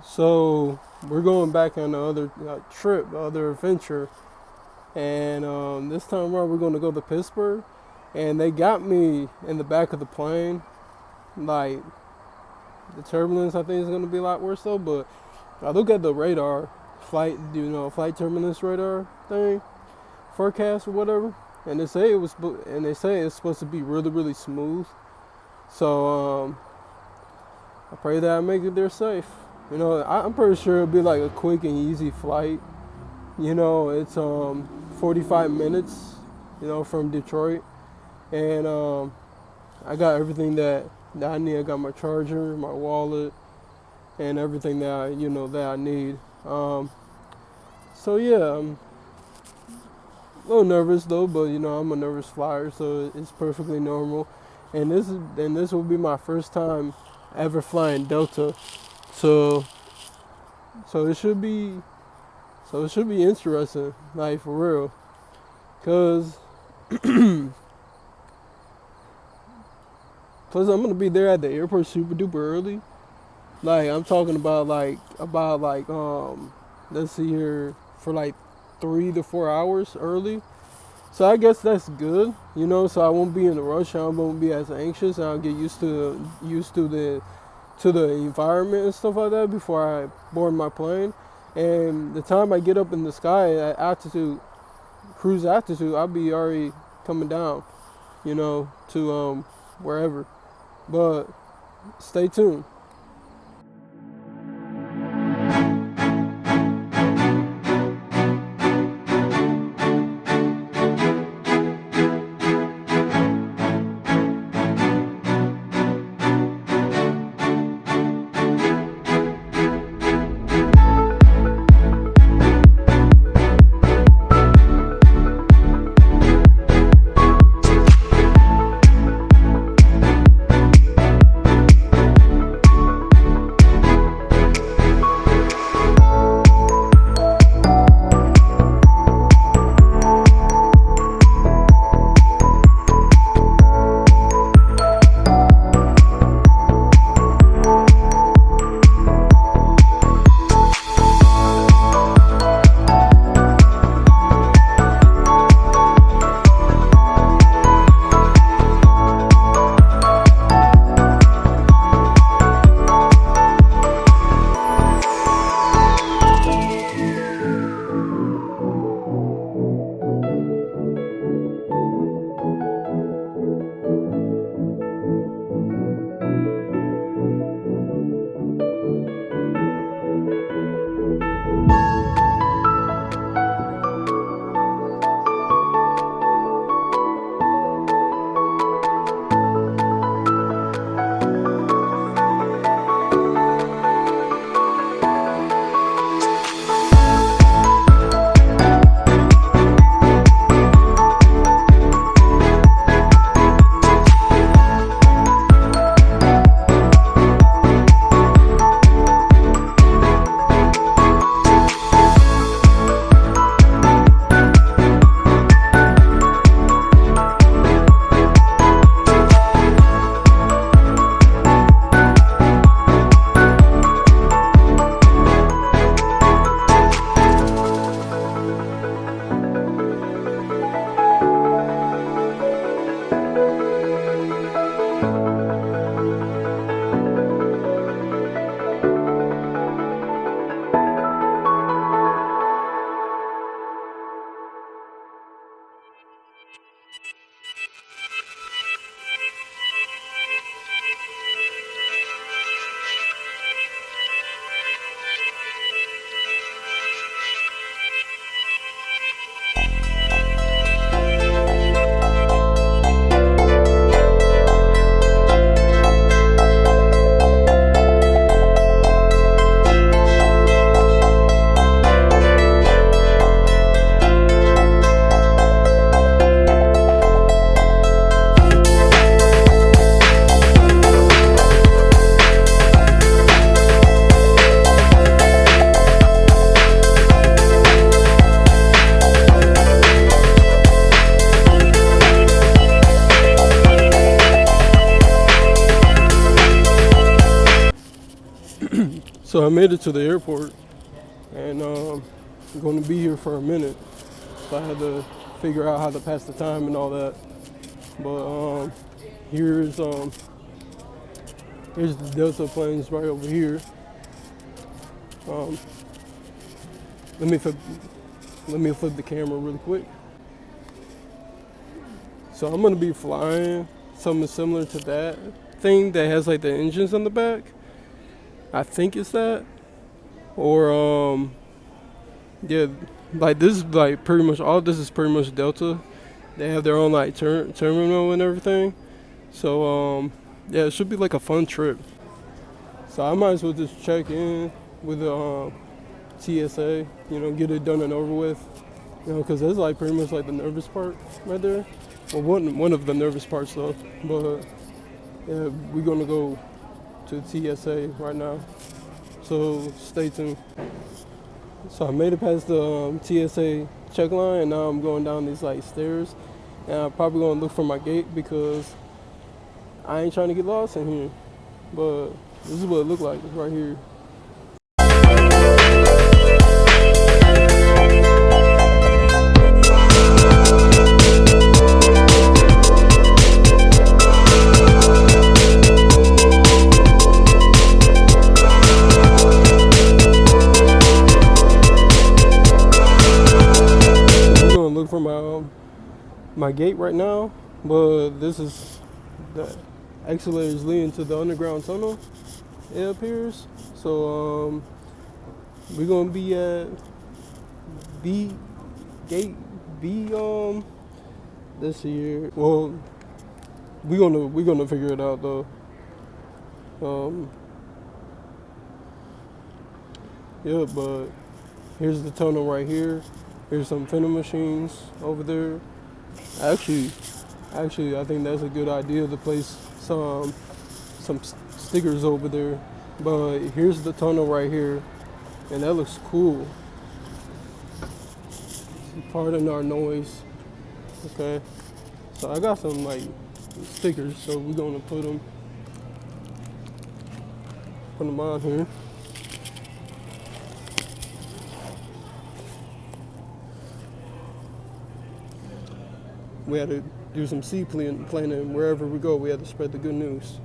So we're going back on the other trip, the other adventure, and this time around we're going to go to Pittsburgh, and they got me in the back of the plane. Like the turbulence, I think is going to be a lot worse though. But I look at the radar, flight turbulence radar thing, forecast or whatever, and they say it's supposed to be really really smooth. So I pray that I make it there safe. I'm pretty sure it'll be like a quick and easy flight. It's 45 minutes, from Detroit, and I got everything that I need. I got my charger, my wallet, and everything that I need. So yeah, I'm a little nervous though, but I'm a nervous flyer, so it's perfectly normal. And this will be my first time ever flying Delta, so so it should be so it should be interesting, like for real, cause plus I'm gonna be there at the airport super duper early. Like I'm talking about let's see here, for like 3 to 4 hours early. So I guess that's good, So I won't be in a rush. I won't be as anxious. I'll get used to the environment and stuff like that before I board my plane. And the time I get up in the sky at cruise altitude, I'll be already coming down, to wherever. But stay tuned. So I made it to the airport, and I'm going to be here for a minute. So I had to figure out how to pass the time and all that. But here's here's the Delta planes right over here. Um, let me flip the camera really quick. So I'm gonna be flying something similar to that thing that has like the engines on the back. I think it's that, or yeah, like this is like pretty much all this is pretty much Delta. They have their own like terminal and everything. So yeah, it should be like a fun trip. So I might as well just check in with the TSA, get it done and over with, because that's like pretty much like the nervous part right there. Well, one of the nervous parts though. But yeah, we're gonna go to TSA right now. So stay tuned. So I made it past the TSA check line, and now I'm going down these like stairs, and I'm probably gonna look for my gate because I ain't trying to get lost in here. But this is what it looked like right here. For my gate right now, but this is the escalators leading to the underground tunnel, it appears. So we're gonna be at B gate B this year. Well, we're gonna figure it out though. Yeah, but here's the tunnel right here. Here's some vending machines over there. Actually, I think that's a good idea to place some stickers over there. But here's the tunnel right here, and that looks cool. Pardon our noise. Okay, so I got some like stickers, so we're gonna put them on here. We had to do some seed planting wherever we go. We had to spread the good news.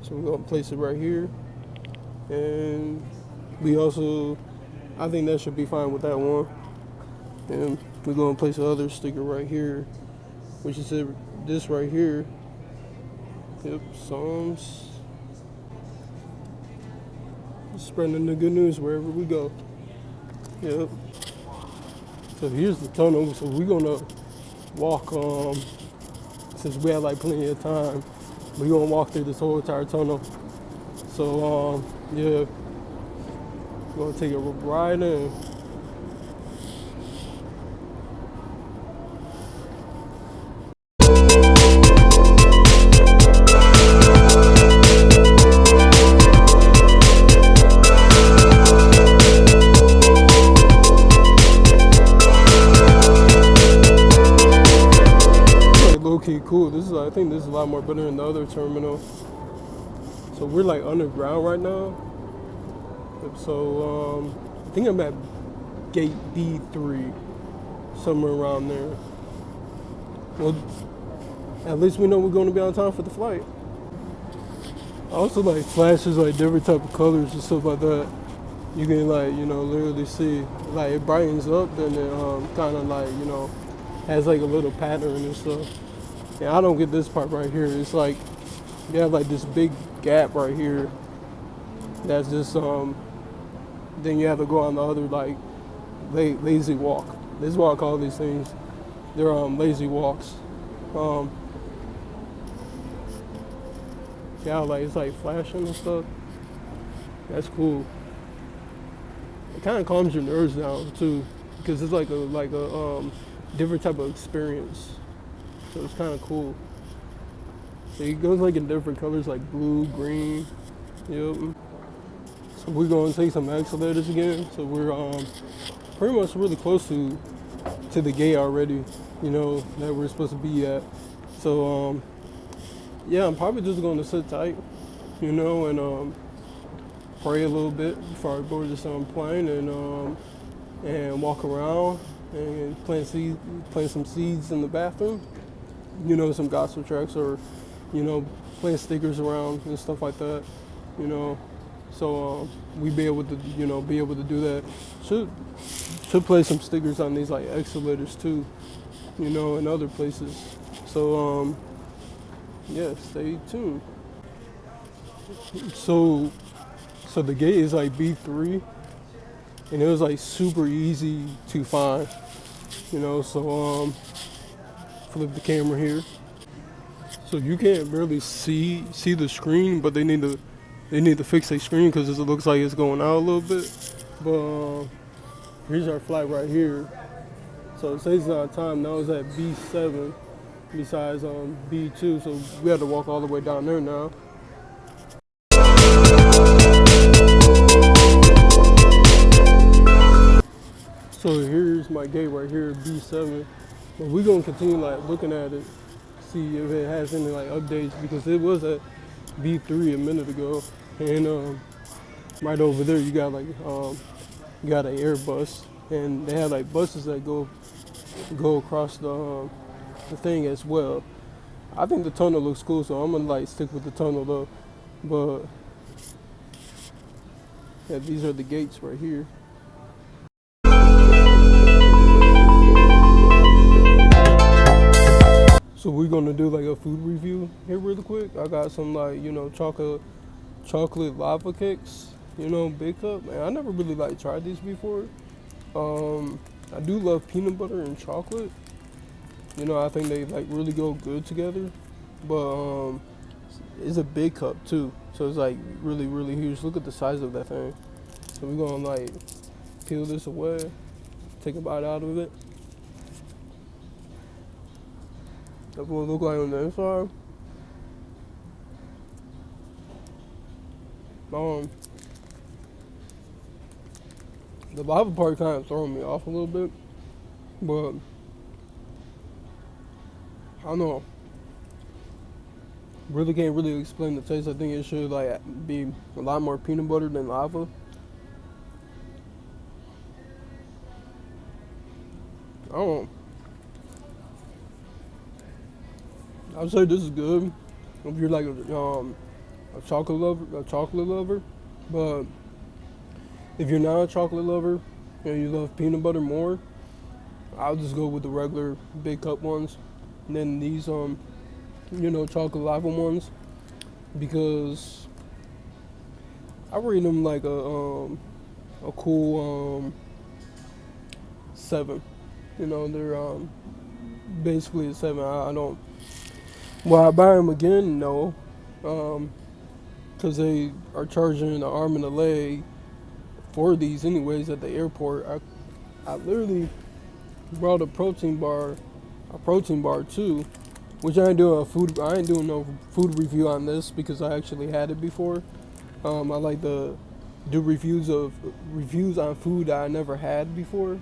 So we're gonna place it right here, and we also, I think that should be fine with that one. And we're gonna place the other sticker right here, which is this right here. Yep, Psalms. Spreading the good news wherever we go. Yep. So here's the tunnel. So we're gonna walk. Since we have like plenty of time, we're gonna walk through this whole entire tunnel. So yeah, we're gonna take a ride in. Okay, cool. I think this is a lot more better than the other terminal. So we're like underground right now. So I think I'm at gate B3, somewhere around there. Well, at least we know we're going to be on time for the flight. I also like flashes like different type of colors and stuff like that. You can like literally see like it brightens up, then it kind of like has like a little pattern and stuff. And I don't get this part right here. It's like you have like this big gap right here. That's just then you have to go on the other like lazy walk. This is what I call these things. They're lazy walks. Yeah, like it's like flashing and stuff. That's cool. It kind of calms your nerves down too, because it's like a different type of experience. So it's kind of cool. So it goes like in different colors, like blue, green. Yep. So we're going to take some accelerators again. So we're pretty much really close to to the gate already, that we're supposed to be at. So yeah, I'm probably just going to sit tight, and pray a little bit before I board this plane, and walk around and plant some seeds in the bathroom, some gospel tracks, or plant stickers around and stuff like that, you know. So we be able to do that. Should place some stickers on these like escalators too, and other places. So yeah, stay tuned. So the gate is like B3, and it was like super easy to find, So flip the camera here. So you can't really see the screen, but they need to fix their screen because it looks like it's going out a little bit. But here's our flight right here. So it says our time now is at B7, besides B2. So we had to walk all the way down there now. So here's my gate right here, B7. But we're gonna continue like looking at it, see if it has any like updates, because it was at B3 a minute ago, and right over there you got you got an Airbus, and they have like buses that go across the thing as well. I think the tunnel looks cool, so I'm gonna like stick with the tunnel though. But yeah, these are the gates right here. So we're gonna do like a food review here really quick. I got some like chocolate lava cakes, big cup. Man, I never really like tried these before. I do love peanut butter and chocolate. I think they like really go good together. But it's a big cup too, so it's like really really huge. Look at the size of that thing. So we're gonna like peel this away, take a bite out of it. That's what it look like on the inside. The lava part kind of throwing me off a little bit, but I don't know. Really can't really explain the taste. I think it should like be a lot more peanut butter than lava. I don't know. I'd say this is good if you're like a chocolate lover. But if you're not a chocolate lover and you love peanut butter more, I'll just go with the regular big cup ones. And then these chocolate lava ones, because I rate them like a cool 7. They're basically a 7. I don't. Will I buy them again? No, because they are charging an arm and a leg for these anyways at the airport. I literally brought a protein bar too, which I ain't doing no food review on this because I actually had it before. I like to do reviews on food that I never had before,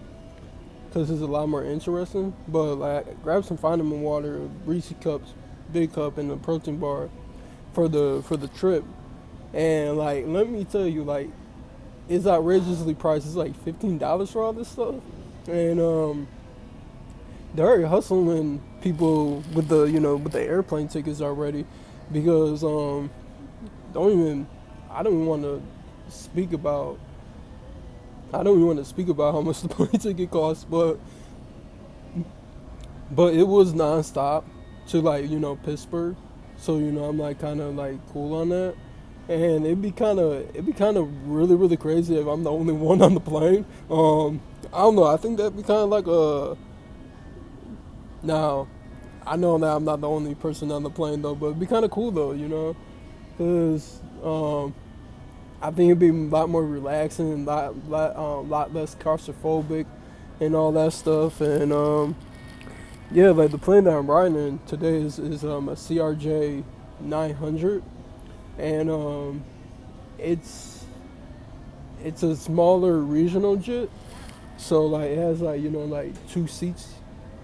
because it's a lot more interesting. But like, grab some vitamin water, Reese cups, big cup, and a protein bar for the trip. And like, let me tell you, like, it's outrageously priced. It's like $15 for all this stuff, and they're already hustling people with the airplane tickets already, because I don't even want to speak about how much the plane ticket costs, but it was nonstop to like Pittsburgh, so I'm like kind of like cool on that, and it'd be kind of really really crazy if I'm the only one on the plane. I don't know. I think that'd be kind of like a. Now, I know that I'm not the only person on the plane though, but it'd be kind of cool though, because I think it'd be a lot more relaxing, lot less claustrophobic, and all that stuff. And yeah, like the plane that I'm riding in today is a CRJ 900, and it's a smaller regional jet. So like it has like like two seats,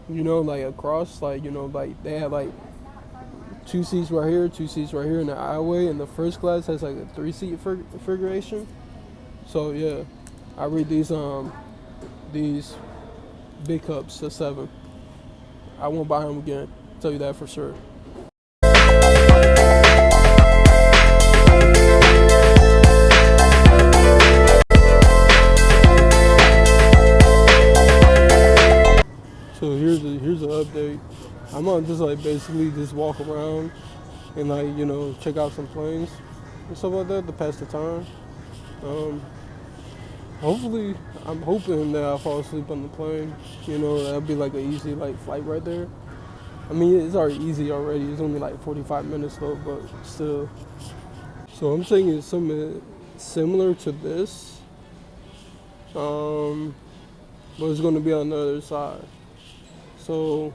like across, like like they have like two seats right here, two seats right here in the aisleway, and the first class has like a three-seat configuration. So yeah, I read these big cups to 7. I won't buy them again. Tell you that for sure. So here's an update. I'm gonna just like basically just walk around and like check out some planes and stuff like that to pass the time. Um, Hopefully, I'm hoping that I fall asleep on the plane. That'll be like an easy like flight right there. I mean, it's already easy already. It's only like 45 minutes though, but still. So I'm thinking something similar to this, um, but it's going to be on the other side. So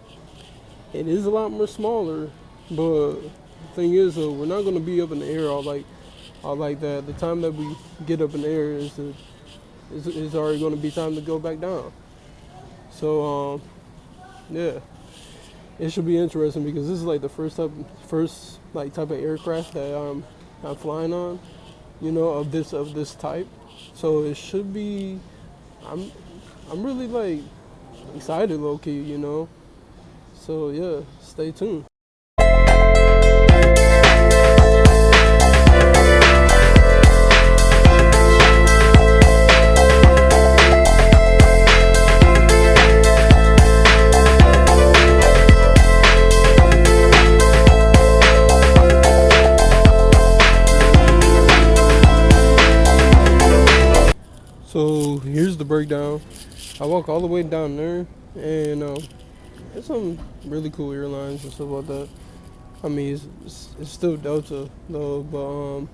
it is a lot more smaller, but the thing is, though, we're not going to be up in the air all like that. The time that we get up in the air is already going to be time to go back down. So yeah, it should be interesting because this is like the first type of aircraft that I'm flying on, of this type. So it should be. I'm really like excited, low key. So yeah, stay tuned. So here's the breakdown. I walk all the way down there, and there's some really cool airlines and stuff like that. I mean, it's still Delta though, but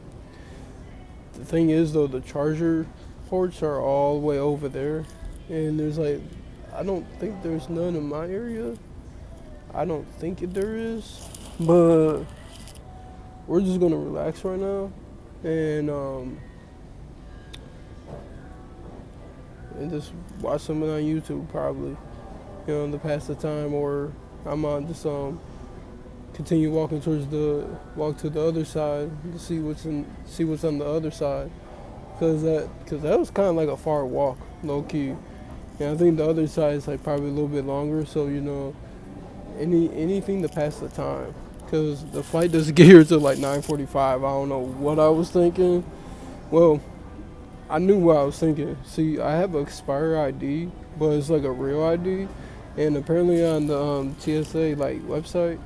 the thing is though, the charger ports are all the way over there, and there's like, I don't think there's none in my area. I don't think there is, but we're just gonna relax right now, and just watch something on YouTube probably, to pass the time, or I'm on just continue walking walk to the other side to see what's on the other side, cause that was kind of like a far walk, low key, and I think the other side is like probably a little bit longer, so anything to pass the time, cause the flight doesn't get here till like 9:45. I don't know what I was thinking. Well, I knew what I was thinking. See, I have an expired ID, but it's like a real ID, and apparently on the TSA like website,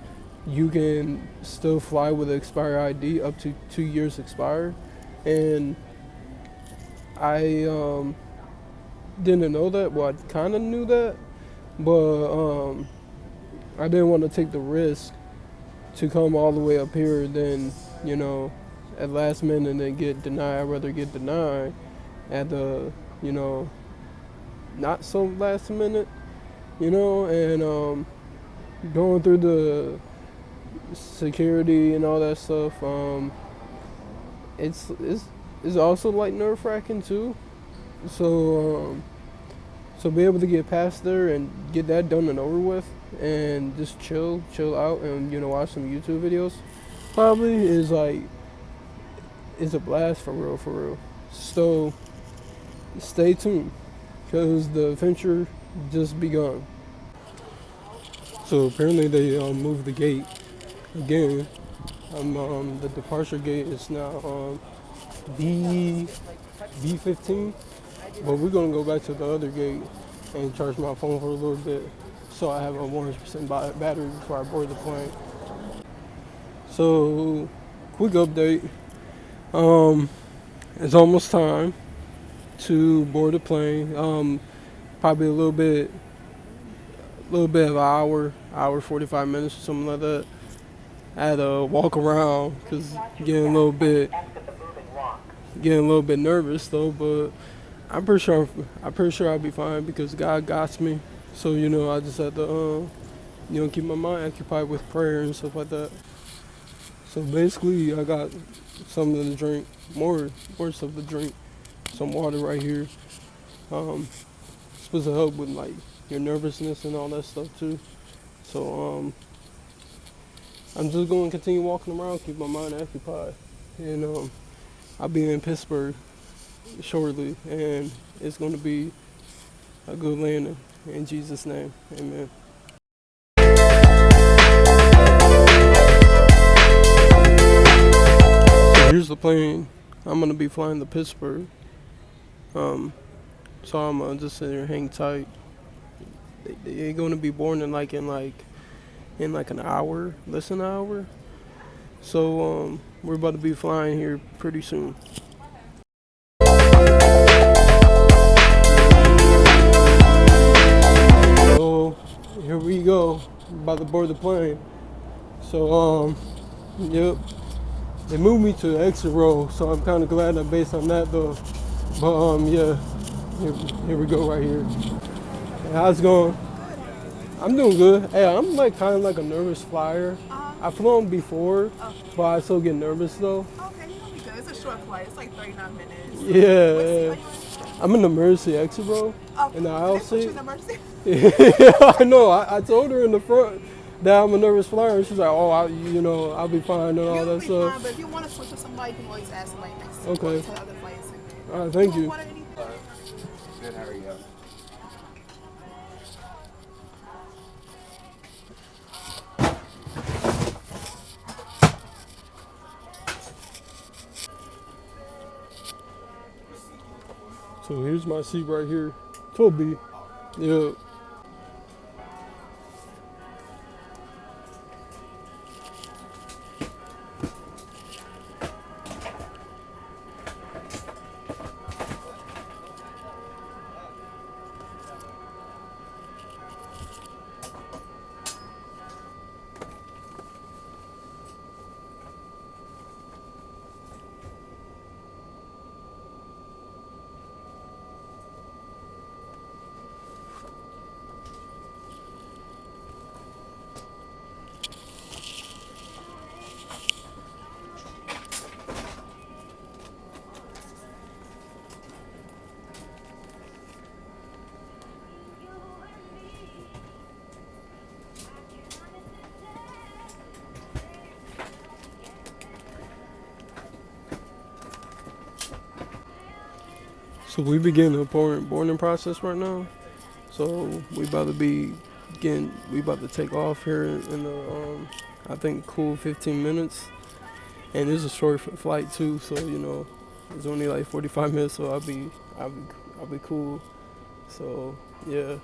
you can still fly with an expired ID up to 2 years expired, and I didn't know that. Well, I kind of knew that, but I didn't want to take the risk to come all the way up here, then at last minute and then get denied. I'd rather get denied at the not so last minute, and going through the security and all that stuff. It's also like nerve-wracking too. So be able to get past there and get that done and over with, and just chill out and watch some YouTube videos, probably is a blast for real. So stay tuned, because the adventure just begun. So apparently they moved the gate again. The departure gate is now B15, but we're gonna go back to the other gate and charge my phone for a little bit, so I have a 100% battery before I board the plane. So quick update. It's almost time to board the plane. Probably a little bit of an hour 45 minutes or something like that. I had to walk around because getting a little bit nervous though, but I'm pretty sure I'll be fine because God got me. So I just have to keep my mind occupied with prayer and stuff like that. So basically, I got something to drink, more stuff to drink, some water right here. supposed to help with like your nervousness and all that stuff too. So I'm just going to continue walking around, keep my mind occupied, and I'll be in Pittsburgh shortly, and it's going to be a good landing. In Jesus' name, amen. So here's the plane. I'm going to be flying to Pittsburgh. So I'm going to just sit there and hang tight. They're going to be born in like an hour, less than an hour. So we're about to be flying here pretty soon. So here we go, about to board the plane. So yep, they moved me to the exit row, so I'm kind of glad that based on that though. But yeah, here we go right here. Hey, how's it going? I'm doing good. Hey, I'm like kind of like a nervous flyer. I've flown before, but I still get nervous though. Okay, you'll be good. It's a short flight. It's like 39 minutes. Yeah. I'm in the emergency exit row. Oh, in the aisle seat. In the emergency? Yeah, I know. I told her in the front that I'm a nervous flyer, and she's like, "Oh, I'll be fine and all that stuff." You'll be fine, but if you want to switch with somebody, you can always ask somebody next to you. Okay. To the other flights. All right, thank you. Good, how are you? So here's my seat right here. 12B. Yeah. So we begin the boarding process right now. So we about to take off here in the I think cool 15 minutes, and it's a short flight too. So it's only like 45 minutes. So I'll be cool. So yeah.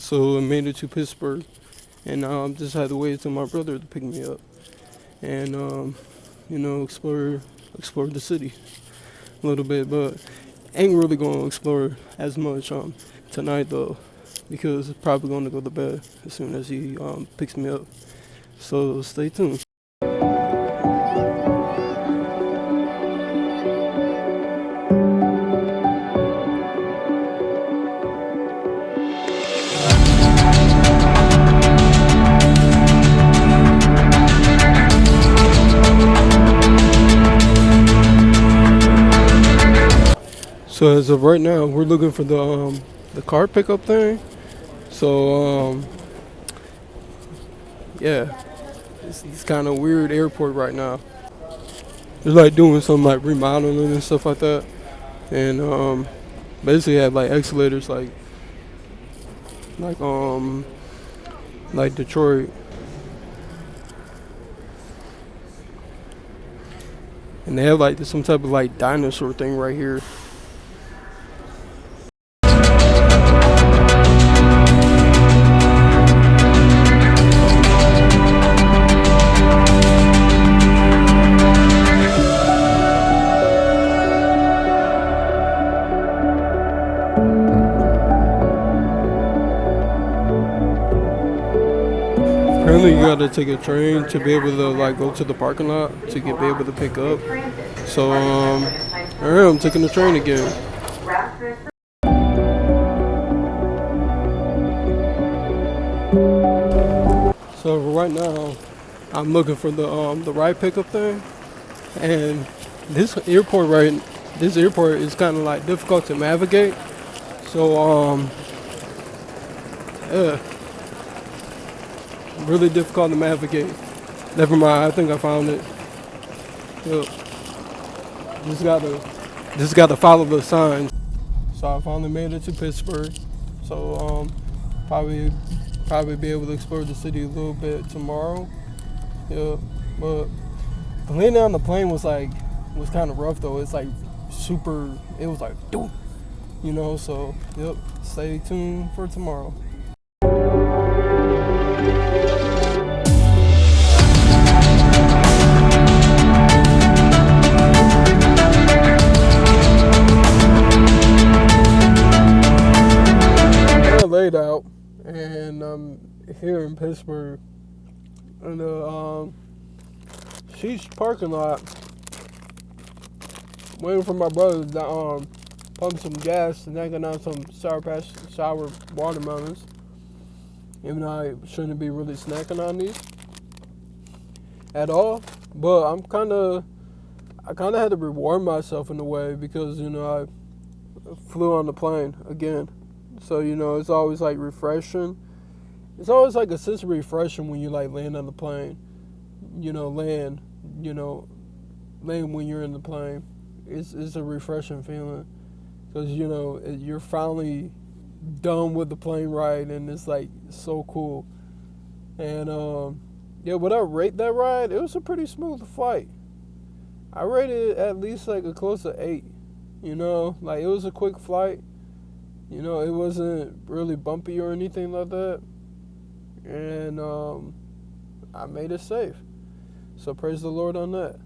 So I made it to Pittsburgh, and just had to wait till my brother to pick me up, and explore the city a little bit. But ain't really gonna explore as much tonight though, because probably gonna go to bed as soon as he picks me up. So stay tuned. So as of right now, we're looking for the car pickup thing. So yeah, it's kind of weird airport right now. They're like doing some like remodeling and stuff like that, and basically have like escalators like like Detroit, and they have like some type of like dinosaur thing right here. Apparently, you gotta take a train to be able to like go to the parking lot to be able to pick up. So I'm taking the train again. So right now, I'm looking for the ride pickup thing, and this airport is kind of like difficult to navigate. So yeah, really difficult to navigate. Never mind, I think I found it. Yep. Just gotta follow the signs. So I finally made it to Pittsburgh. So probably be able to explore the city a little bit tomorrow. Yeah, but the landing on the plane was kind of rough though. It's like super. It was like, doom, So yep, stay tuned for tomorrow. Laid out, and I'm here in Pittsburgh in the Sheets parking lot, waiting for my brother to pump some gas and snacking on some sour watermelons. Even though I shouldn't be really snacking on these at all, but I kind of had to reward myself in a way because I flew on the plane again. So, it's always like refreshing. It's always like a sense of refreshing when you like land on the plane. Land when you're in the plane. It's a refreshing feeling. Because, you're finally done with the plane ride and it's like so cool. And, would I rate that ride? It was a pretty smooth flight. I rated it at least like a close to 8. Like it was a quick flight. It wasn't really bumpy or anything like that. And I made it safe. So praise the Lord on that.